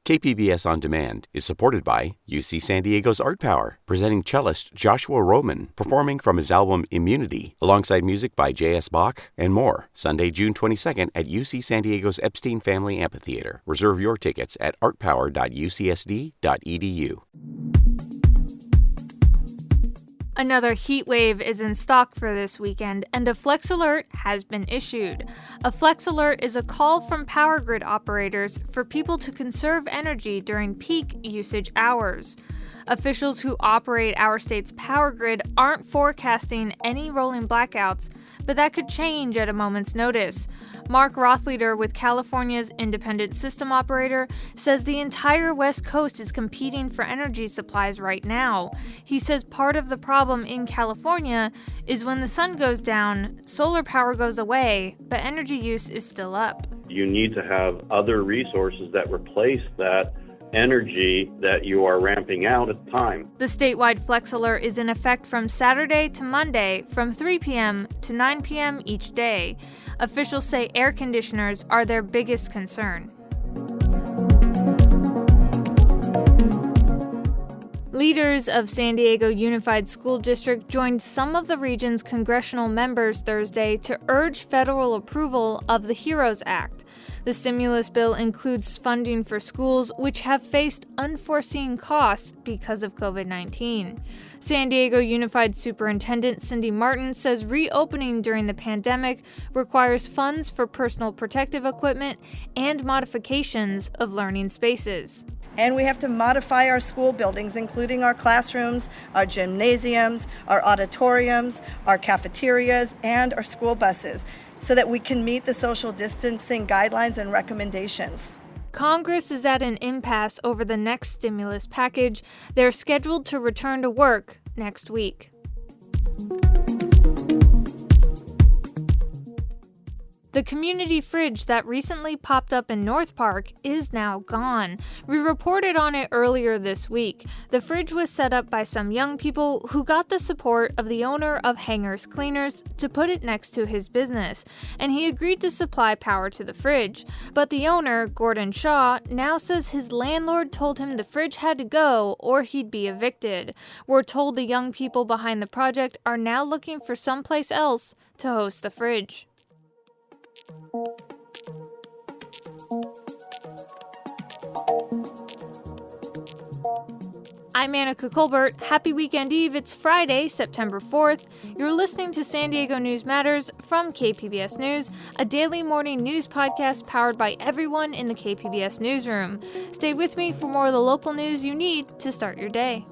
KPBS On Demand is supported by UC San Diego's Art Power, presenting cellist Joshua Roman, performing from his album Immunity, alongside music by J.S. Bach and more, Sunday, June 22nd at UC San Diego's Epstein Family Amphitheater. Reserve your tickets at artpower.ucsd.edu. Another heat wave is in stock for this weekend, and a Flex Alert has been issued. A Flex Alert is a call from power grid operators for people to conserve energy during peak usage hours. Officials who operate our state's power grid aren't forecasting any rolling blackouts, but that could change at a moment's notice. Mark Rothleader with California's Independent System Operator says the entire West Coast is competing for energy supplies right now. He says part of the problem in California is when the sun goes down, solar power goes away, but energy use is still up. You need to have other resources that replace that energy that you are ramping out at the time. The statewide Flex Alert is in effect from Saturday to Monday from 3 p.m. to 9 p.m. each day. Officials say air conditioners are their biggest concern. Leaders of San Diego Unified School District joined some of the region's congressional members Thursday to urge federal approval of the HEROES Act. The stimulus bill includes funding for schools which have faced unforeseen costs because of COVID-19. San Diego Unified Superintendent Cindy Martin says reopening during the pandemic requires funds for personal protective equipment and modifications of learning spaces. And we have to modify our school buildings, including our classrooms, our gymnasiums, our auditoriums, our cafeterias, and our school buses, so that we can meet the social distancing guidelines and recommendations. Congress is at an impasse over the next stimulus package. They're scheduled to return to work next week. The community fridge that recently popped up in North Park is now gone. We reported on it earlier this week. The fridge was set up by some young people who got the support of the owner of Hangers Cleaners to put it next to his business, and he agreed to supply power to the fridge. But the owner, Gordon Shaw, now says his landlord told him the fridge had to go or he'd be evicted. We're told the young people behind the project are now looking for someplace else to host the fridge. I'm Annika Colbert. Happy Weekend Eve. It's Friday, September 4th. You're listening to San Diego News Matters from KPBS News, a daily morning news podcast powered by everyone in the KPBS newsroom. Stay with me for more of the local news you need to start your day.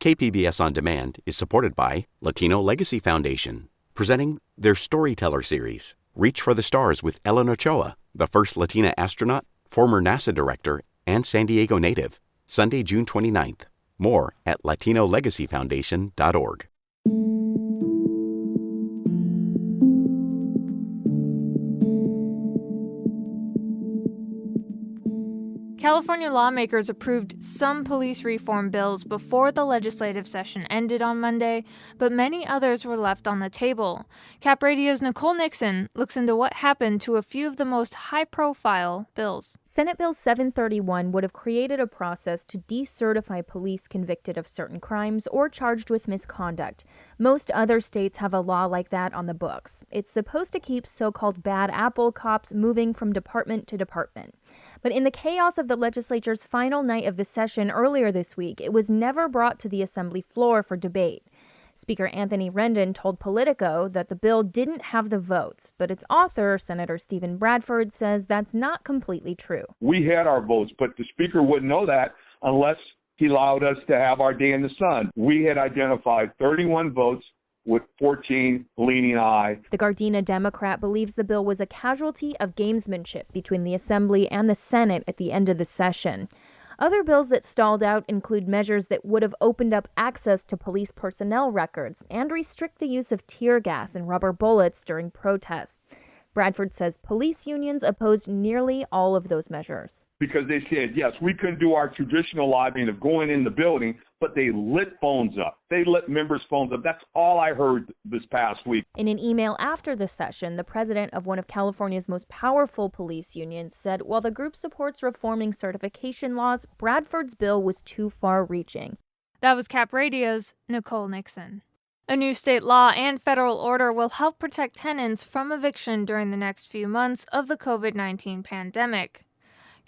KPBS On Demand is supported by Latino Legacy Foundation, presenting their Storyteller series, Reach for the Stars with Ellen Ochoa, the first Latina astronaut, former NASA director, and San Diego native, Sunday, June 29th. More at latinolegacyfoundation.org. California lawmakers approved some police reform bills before the legislative session ended on Monday, but many others were left on the table. Cap Radio's Nicole Nixon looks into what happened to a few of the most high-profile bills. Senate Bill 731 would have created a process to decertify police convicted of certain crimes or charged with misconduct. Most other states have a law like that on the books. It's supposed to keep so-called bad apple cops moving from department to department. But in the chaos of the legislature's final night of the session earlier this week, it was never brought to the assembly floor for debate. Speaker Anthony Rendon told Politico that the bill didn't have the votes, but its author, Senator Stephen Bradford, says that's not completely true. We had our votes, but the Speaker wouldn't know that unless he allowed us to have our day in the sun. We had identified 31 votes with 14 leaning aye. The Gardena Democrat believes the bill was a casualty of gamesmanship between the Assembly and the Senate at the end of the session. Other bills that stalled out include measures that would have opened up access to police personnel records and restrict the use of tear gas and rubber bullets during protests. Bradford says police unions opposed nearly all of those measures. Because they said, yes, we couldn't do our traditional lobbying of going in the building, but they lit phones up. They lit members' phones up. That's all I heard this past week. In an email after the session, the president of one of California's most powerful police unions said while the group supports reforming certification laws, Bradford's bill was too far-reaching. That was Cap Radio's Nicole Nixon. A new state law and federal order will help protect tenants from eviction during the next few months of the COVID-19 pandemic.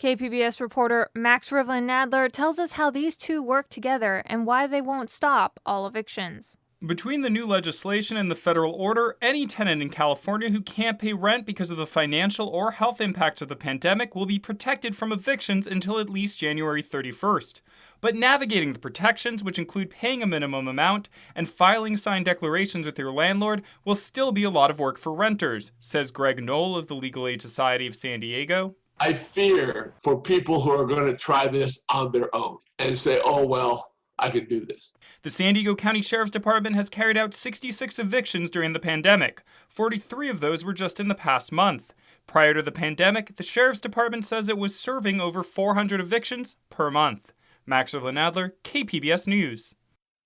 KPBS reporter Max Rivlin-Nadler tells us how these two work together and why they won't stop all evictions. Between the new legislation and the federal order, any tenant in California who can't pay rent because of the financial or health impacts of the pandemic will be protected from evictions until at least January 31st. But navigating the protections, which include paying a minimum amount and filing signed declarations with your landlord, will still be a lot of work for renters, says Greg Knoll of the Legal Aid Society of San Diego. I fear for people who are going to try this on their own and say, oh, well, I can do this. The San Diego County Sheriff's Department has carried out 66 evictions during the pandemic. 43 of those were just in the past month. Prior to the pandemic, the Sheriff's Department says it was serving over 400 evictions per month. Max Rivlin-Nadler, KPBS News.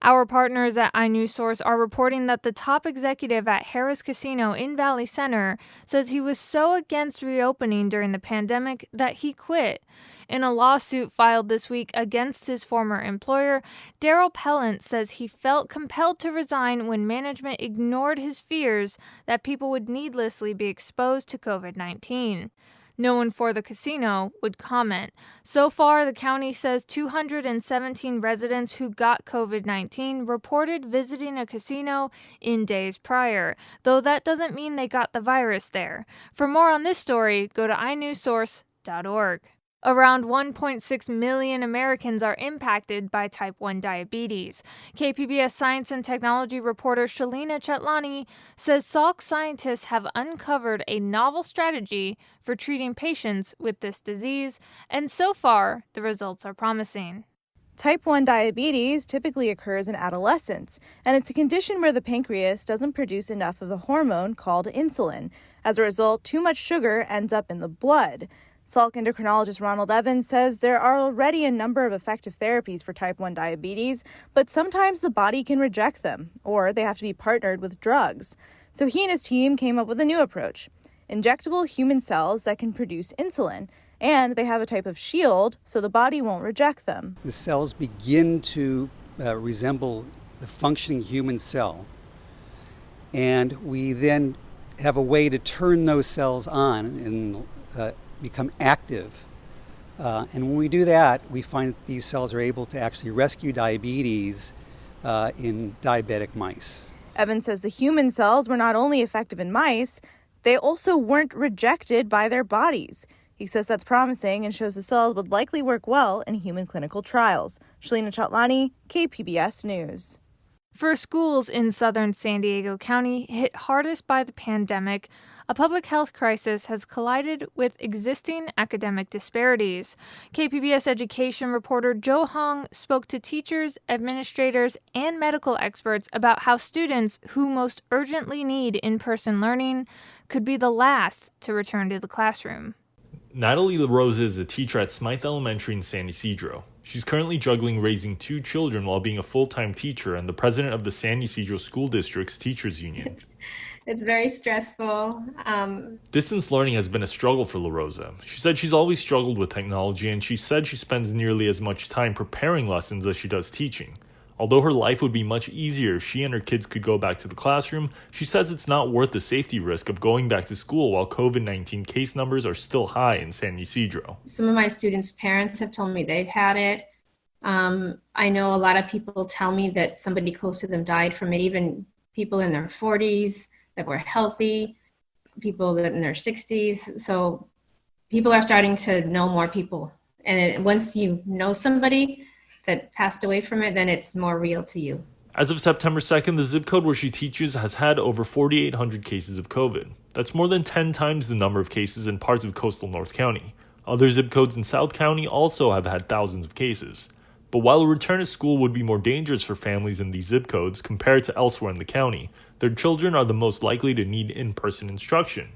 Our partners at iNewsSource are reporting that the top executive at Harrah's Casino in Valley Center says he was so against reopening during the pandemic that he quit. In a lawsuit filed this week against his former employer, Daryl Pellant says he felt compelled to resign when management ignored his fears that people would needlessly be exposed to COVID-19. No one for the casino would comment. So far, the county says 217 residents who got COVID-19 reported visiting a casino in days prior, though that doesn't mean they got the virus there. For more on this story, go to inewssource.org. Around 1.6 million Americans are impacted by type 1 diabetes. KPBS science and technology reporter Shalina Chatlani says Salk scientists have uncovered a novel strategy for treating patients with this disease, and so far, the results are promising. Type 1 diabetes typically occurs in adolescence, and it's a condition where the pancreas doesn't produce enough of a hormone called insulin. As a result, too much sugar ends up in the blood. Salk endocrinologist Ronald Evans says there are already a number of effective therapies for type 1 diabetes, but sometimes the body can reject them, or they have to be partnered with drugs. So he and his team came up with a new approach: injectable human cells that can produce insulin, and they have a type of shield so the body won't reject them. The cells begin to resemble the functioning human cell, and we then have a way to turn those cells on and become active. And when we do that, we find that these cells are able to actually rescue diabetes in diabetic mice. Evans says the human cells were not only effective in mice, they also weren't rejected by their bodies. He says that's promising and shows the cells would likely work well in human clinical trials. Shalina Chatlani, KPBS News. For schools in southern San Diego County hit hardest by the pandemic, a public health crisis has collided with existing academic disparities. KPBS education reporter Joe Hong spoke to teachers, administrators, and medical experts about how students who most urgently need in-person learning could be the last to return to the classroom. Natalie LaRosa is a teacher at Smythe Elementary in San Ysidro. She's currently juggling raising 2 children while being a full-time teacher and the president of the San Ysidro School District's Teachers Union. It's very stressful. Distance learning has been a struggle for LaRosa. She said she's always struggled with technology, and she said she spends nearly as much time preparing lessons as she does teaching. Although her life would be much easier if she and her kids could go back to the classroom, she says it's not worth the safety risk of going back to school while COVID-19 case numbers are still high in San Ysidro. Some of my students' parents have told me they've had it. I know a lot of people tell me that somebody close to them died from it, even people in their 40s that were healthy, people that in their 60s. So people are starting to know more people. And once you know somebody that passed away from it, then it's more real to you. As of September 2nd, the zip code where she teaches has had over 4,800 cases of COVID. That's more than 10 times the number of cases in parts of coastal North County. Other zip codes in South County also have had thousands of cases. But while a return to school would be more dangerous for families in these zip codes compared to elsewhere in the county, their children are the most likely to need in-person instruction.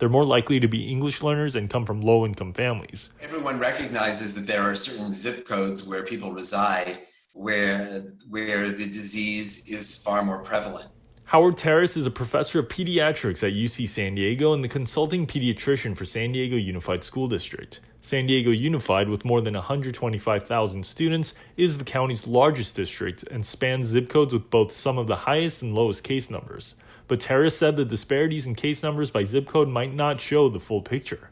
They're more likely to be English learners and come from low-income families. Everyone recognizes that there are certain zip codes where people reside where the disease is far more prevalent. Howard Terrace is a professor of pediatrics at UC San Diego and the consulting pediatrician for San Diego Unified School District. San Diego Unified, with more than 125,000 students, is the county's largest district and spans zip codes with both some of the highest and lowest case numbers. But Terrace said the disparities in case numbers by zip code might not show the full picture.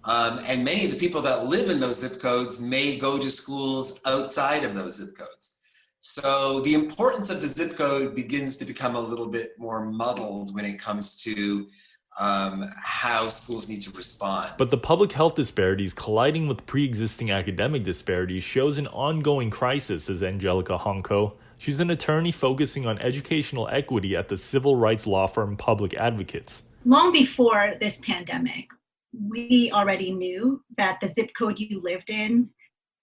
And many of the people that live in those zip codes may go to schools outside of those zip codes. So the importance of the zip code begins to become a little bit more muddled when it comes to how schools need to respond. But the public health disparities colliding with pre-existing academic disparities shows an ongoing crisis, says Angelica Honko. She's an attorney focusing on educational equity at the civil rights law firm Public Advocates. Long before this pandemic, we already knew that the zip code you lived in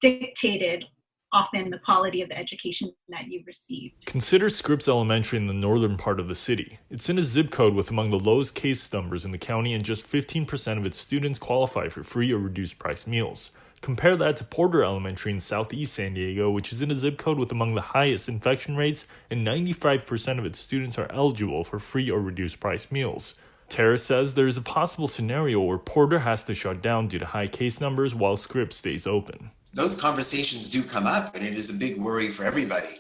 dictated often the quality of the education that you received. Consider Scripps Elementary in the northern part of the city. It's in a zip code with among the lowest case numbers in the county, and just 15% of its students qualify for free or reduced price meals. Compare that to Porter Elementary in southeast San Diego, which is in a zip code with among the highest infection rates, and 95% of its students are eligible for free or reduced price meals. Terrace says there is a possible scenario where Porter has to shut down due to high case numbers while Scripps stays open. Those conversations do come up, and it is a big worry for everybody.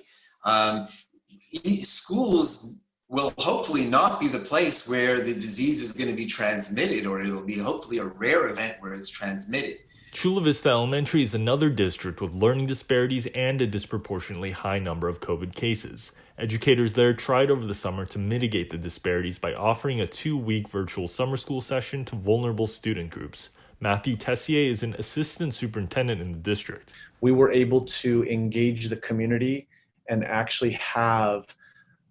Schools will hopefully not be the place where the disease is going to be transmitted, or it'll be hopefully a rare event where it's transmitted. Chula Vista Elementary is another district with learning disparities and a disproportionately high number of COVID cases. Educators there tried over the summer to mitigate the disparities by offering a 2-week virtual summer school session to vulnerable student groups. Matthew Tessier is an assistant superintendent in the district. We were able to engage the community and actually have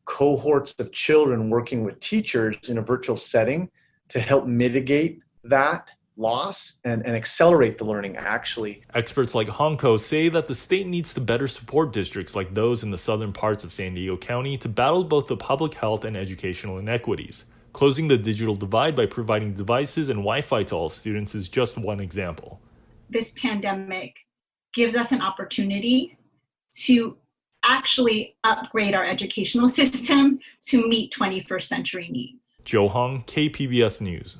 cohorts of children working with teachers in a virtual setting to help mitigate that loss and accelerate the learning, actually. Experts like Honko say that the state needs to better support districts like those in the southern parts of San Diego County to battle both the public health and educational inequities. Closing the digital divide by providing devices and Wi-Fi to all students is just one example. This pandemic gives us an opportunity to actually upgrade our educational system to meet 21st century needs. Joe Hong, KPBS News.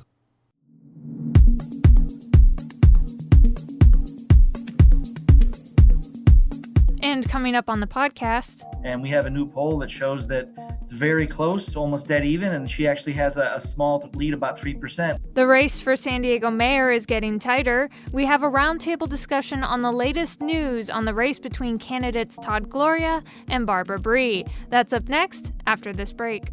And coming up on the podcast. And we have a new poll that shows that it's very close, almost dead even, and she actually has a small lead, about 3%. The race for San Diego mayor is getting tighter. We have a roundtable discussion on the latest news on the race between candidates Todd Gloria and Barbara Bree. That's up next after this break.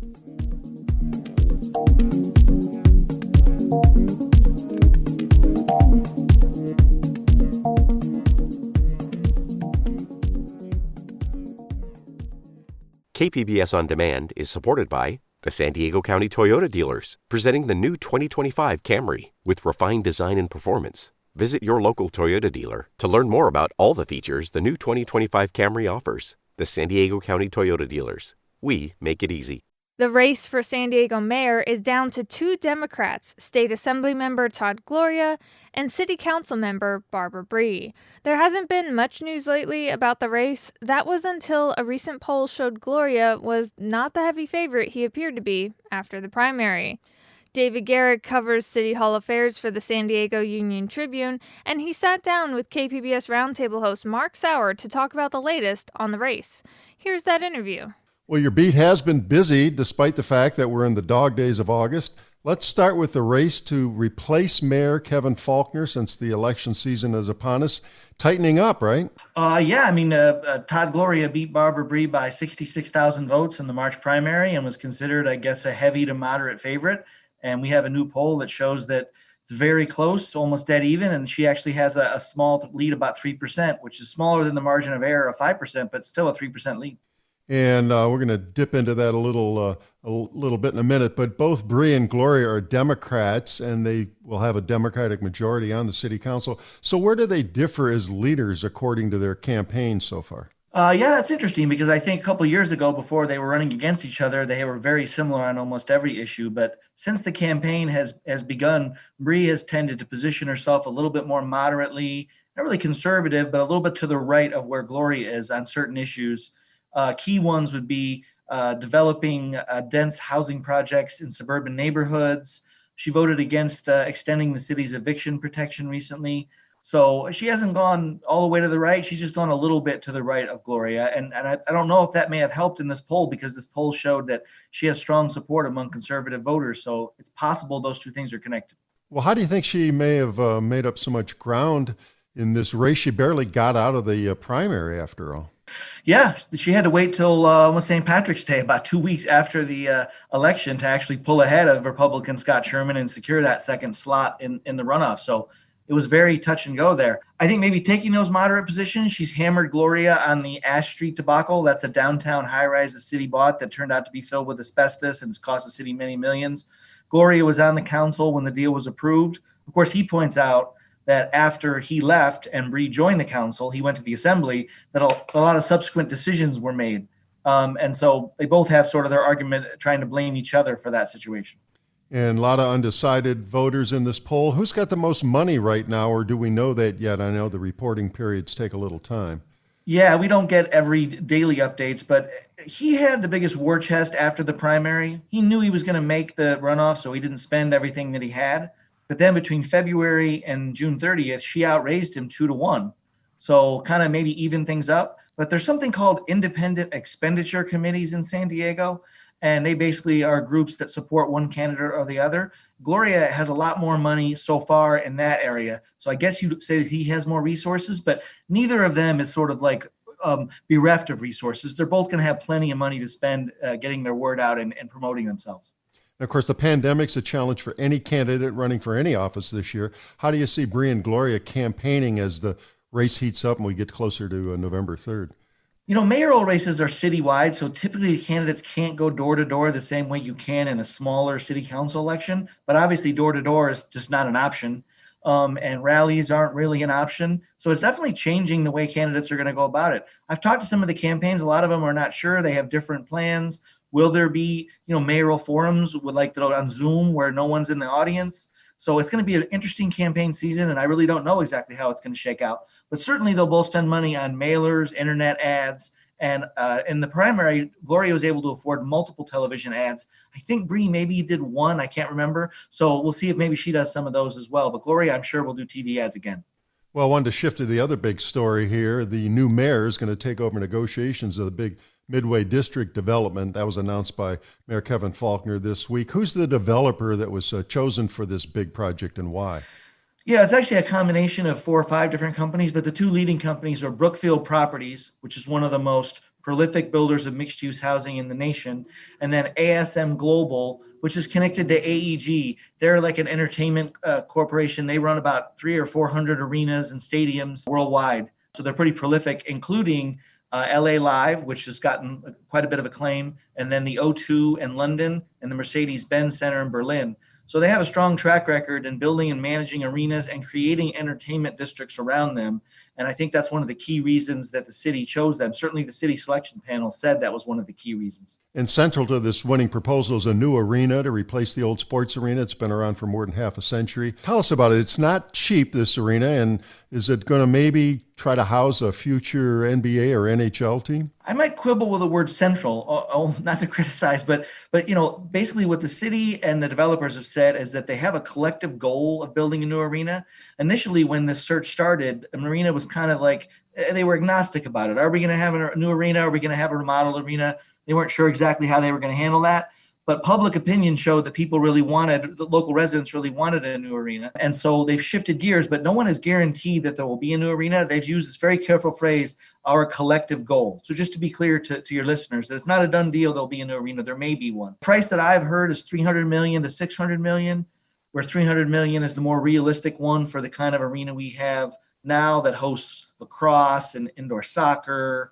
KPBS On Demand is supported by the San Diego County Toyota dealers, presenting the new 2025 Camry with refined design and performance. Visit your local Toyota dealer to learn more about all the features the new 2025 Camry offers. The San Diego County Toyota dealers. We make it easy. The race for San Diego mayor is down to 2 Democrats, State Assembly member Todd Gloria and City Council member Barbara Bree. There hasn't been much news lately about the race. That was until a recent poll showed Gloria was not the heavy favorite he appeared to be after the primary. David Garrick covers City Hall affairs for the San Diego Union-Tribune, and he sat down with KPBS Roundtable host Mark Sauer to talk about the latest on the race. Here's that interview. Well, your beat has been busy despite the fact that we're in the dog days of August. Let's start with the race to replace Mayor Kevin Faulkner since the election season is upon us. Tightening up, right? Todd Gloria beat Barbara Bree by 66,000 votes in the March primary and was considered, I guess, a heavy to moderate favorite. And we have a new poll that shows that it's very close, almost dead even, and she actually has a small lead, about 3%, which is smaller than the margin of error of 5%, but still a 3% lead. And we're going to dip into that a little bit in a minute. But both Bree and Gloria are Democrats, and they will have a Democratic majority on the city council. So where do they differ as leaders according to their campaigns so far? Yeah, that's interesting because I think a couple of years ago, before they were running against each other, they were very similar on almost every issue. But since the campaign has begun, Bree has tended to position herself a little bit more moderately, not really conservative, but a little bit to the right of where Gloria is on certain issues. Key ones would be developing dense housing projects in suburban neighborhoods. She voted against extending the city's eviction protection recently. So she hasn't gone all the way to the right. She's just gone a little bit to the right of Gloria. And I don't know if that may have helped in this poll because this poll showed that she has strong support among conservative voters. So it's possible those two things are connected. Well, how do you think she may have made up so much ground in this race? She barely got out of the primary after all. Yeah, she had to wait till almost St. Patrick's Day, about 2 weeks after the election, to actually pull ahead of Republican Scott Sherman and secure that second slot in the runoff. So it was very touch and go there. I think maybe taking those moderate positions, she's hammered Gloria on the Ash Street debacle. That's a downtown high-rise the city bought that turned out to be filled with asbestos and has cost the city many millions. Gloria was on the council when the deal was approved. Of course, he points out that after he left and Bree joined the council, he went to the assembly, that a lot of subsequent decisions were made. And so they both have sort of their argument trying to blame each other for that situation. And a lot of undecided voters in this poll. Who's got the most money right now, or do we know that yet? I know the reporting periods take a little time. Yeah, we don't get every daily updates, but he had the biggest war chest after the primary. He knew he was going to make the runoff, so he didn't spend everything that he had. But then between February and June 30th, she outraised him 2-1. So kind of maybe even things up. But there's something called independent expenditure committees in San Diego. And they basically are groups that support one candidate or the other. Gloria has a lot more money so far in that area. So I guess you'd say he has more resources, but neither of them is sort of like bereft of resources. They're both going to have plenty of money to spend getting their word out and promoting themselves. And of course, the pandemic's a challenge for any candidate running for any office this year. How do you see Bree and Gloria campaigning as the race heats up and we get closer to November 3rd? You know, mayoral races are citywide, so typically candidates can't go door to door the same way you can in a smaller city council election. But obviously, door to door is just not an option, and rallies aren't really an option. So it's definitely changing the way candidates are going to go about it. I've talked to some of the campaigns; a lot of them are not sure. They have different plans. Will there be, mayoral forums on Zoom where no one's in the audience? So it's going to be an interesting campaign season, and I really don't know exactly how it's going to shake out. But certainly they'll both spend money on mailers, internet ads, and in the primary, Gloria was able to afford multiple television ads. I think Bree maybe did one, I can't remember. So we'll see if maybe she does some of those as well. But Gloria, I'm sure, will do TV ads again. Well, I wanted to shift to the other big story here. The new mayor is going to take over negotiations of the big Midway District development. That was announced by Mayor Kevin Faulconer this week. Who's the developer that was chosen for this big project and why? Yeah, it's actually a combination of 4 or 5 different companies, but the two leading companies are Brookfield Properties, which is one of the most prolific builders of mixed-use housing in the nation, and then ASM Global, which is connected to AEG. They're like an entertainment corporation. They run about 300 or 400 arenas and stadiums worldwide. So they're pretty prolific, including LA Live, which has gotten quite a bit of acclaim, and then the O2 in London and the Mercedes-Benz Center in Berlin. So they have a strong track record in building and managing arenas and creating entertainment districts around them. And I think that's one of the key reasons that the city chose them. Certainly the city selection panel said that was one of the key reasons. And central to this winning proposal is a new arena to replace the old sports arena. It's been around for more than half a century. Tell us about it. It's not cheap, this arena, and is it going to maybe try to house a future NBA or NHL team? I might quibble with the word central, not to criticize, but basically what the city and the developers have said is that they have a collective goal of building a new arena. Initially, when this search started, an arena was kind of like, they were agnostic about it. Are we going to have a new arena? Are we going to have a remodeled arena? They weren't sure exactly how they were going to handle that. But public opinion showed that the local residents really wanted a new arena. And so they've shifted gears, but no one has guaranteed that there will be a new arena. They've used this very careful phrase, our collective goal. So just to be clear to your listeners, that it's not a done deal there'll be a new arena. There may be one. Price that I've heard is $300 million to $600 million, where $300 million is the more realistic one for the kind of arena we have now that hosts lacrosse and indoor soccer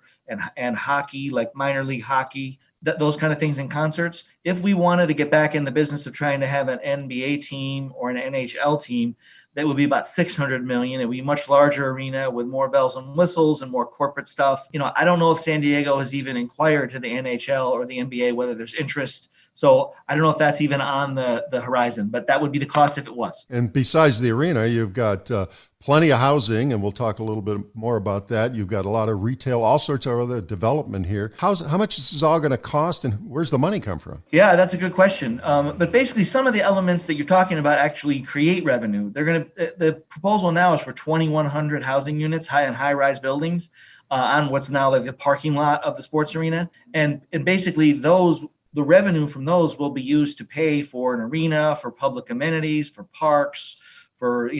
and hockey, like minor league hockey. those kind of things in concerts. If we wanted to get back in the business of trying to have an NBA team or an NHL team, that would be about $600 million. It would be a much larger arena with more bells and whistles and more corporate stuff. I don't know if San Diego has even inquired to the NHL or the NBA whether there's interest. So I don't know if that's even on the horizon, but that would be the cost if it was. And besides the arena, you've got plenty of housing, and we'll talk a little bit more about that. You've got a lot of retail, all sorts of other development here. How much is this all going to cost, and where's the money come from? Yeah, that's a good question. But basically, some of the elements that you're talking about actually create revenue. The proposal now is for 2,100 housing units, high-rise buildings on what's now like the parking lot of the sports arena, and basically the revenue from those will be used to pay for an arena, for public amenities, for parks, for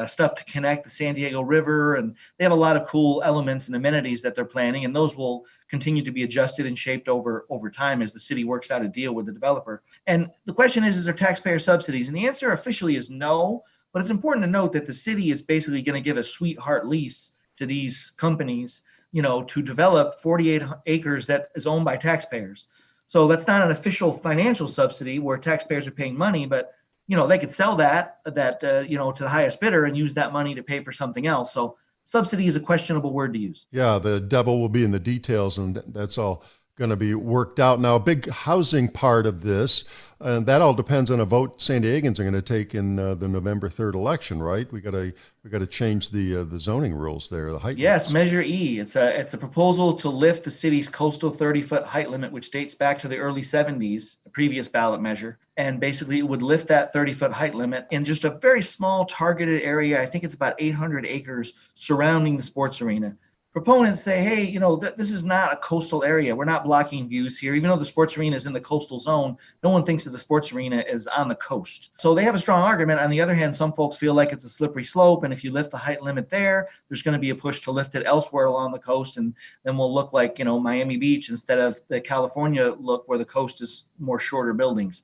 stuff to connect the San Diego River, and they have a lot of cool elements and amenities that they're planning, and those will continue to be adjusted and shaped over time as the city works out a deal with the developer. And the question is there taxpayer subsidies? And the answer officially is no, but it's important to note that the city is basically going to give a sweetheart lease to these companies, to develop 48 acres that is owned by taxpayers. So that's not an official financial subsidy where taxpayers are paying money, but they could sell that to the highest bidder and use that money to pay for something else. So subsidy is a questionable word to use. Yeah, the devil will be in the details, and that's all going to be worked out. Now, a big housing part of this, and that all depends on a vote San Diegans are going to take in the November 3rd election, right? We got to change the zoning rules there, the height. Yes, limits. Measure E. It's a proposal to lift the city's coastal 30-foot height limit, which dates back to the early 70s, the previous ballot measure. And basically, it would lift that 30-foot height limit in just a very small targeted area. I think it's about 800 acres surrounding the sports arena. Proponents say, hey, this is not a coastal area. We're not blocking views here. Even though the sports arena is in the coastal zone, no one thinks that the sports arena is on the coast. So they have a strong argument. On the other hand, some folks feel like it's a slippery slope. And if you lift the height limit there's going to be a push to lift it elsewhere along the coast. And then we'll look like, Miami Beach instead of the California look where the coast is more shorter buildings.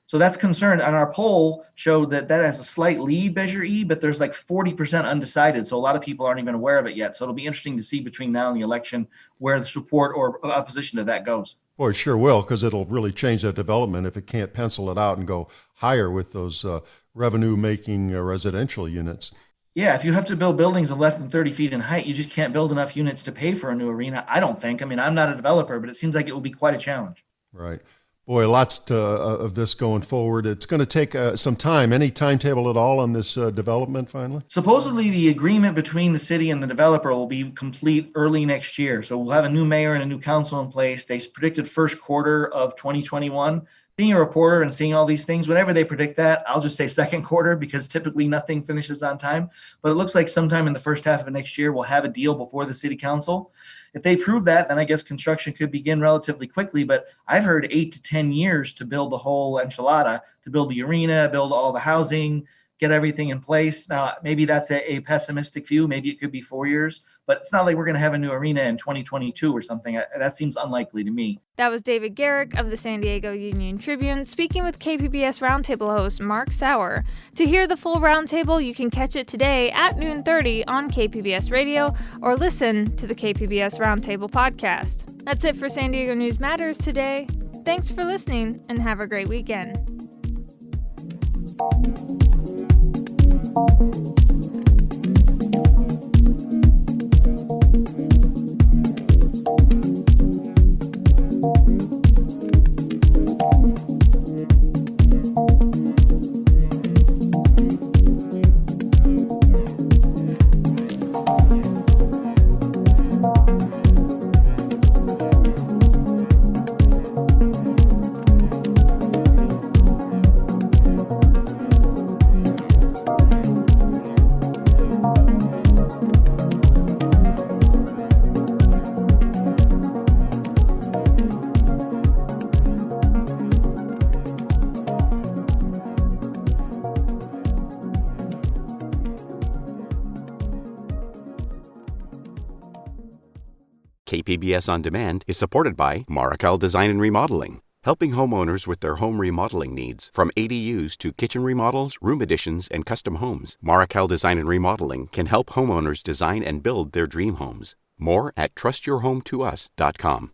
So that's concerned. And our poll showed that has a slight lead, Measure E, but there's like 40% undecided. So a lot of people aren't even aware of it yet. So it'll be interesting to see between now and the election where the support or opposition to that goes. Boy, it sure will, because it'll really change that development if it can't pencil it out and go higher with those revenue-making residential units. Yeah, if you have to build buildings of less than 30 feet in height, you just can't build enough units to pay for a new arena, I don't think. I mean, I'm not a developer, but it seems like it will be quite a challenge. Right. Boy, lots of this going forward. It's going to take some time. Any timetable at all on this development finally? Supposedly, the agreement between the city and the developer will be complete early next year. So we'll have a new mayor and a new council in place. They predicted first quarter of 2021. Being a reporter and seeing all these things, whenever they predict that, I'll just say second quarter because typically nothing finishes on time. But it looks like sometime in the first half of next year, we'll have a deal before the city council. If they prove that, then I guess construction could begin relatively quickly. But I've heard 8 to 10 years to build the whole enchilada, to build the arena, build all the housing, get everything in place. Now, maybe that's a pessimistic view. Maybe it could be 4 years. But it's not like we're going to have a new arena in 2022 or something. That seems unlikely to me. That was David Garrick of the San Diego Union Tribune speaking with KPBS Roundtable host Mark Sauer. To hear the full roundtable, you can catch it today at noon 30 on KPBS Radio or listen to the KPBS Roundtable podcast. That's it for San Diego News Matters today. Thanks for listening and have a great weekend. KPBS On Demand is supported by Markel Design and Remodeling, helping homeowners with their home remodeling needs. From ADUs to kitchen remodels, room additions, and custom homes, Markel Design and Remodeling can help homeowners design and build their dream homes. More at trustyourhometous.com.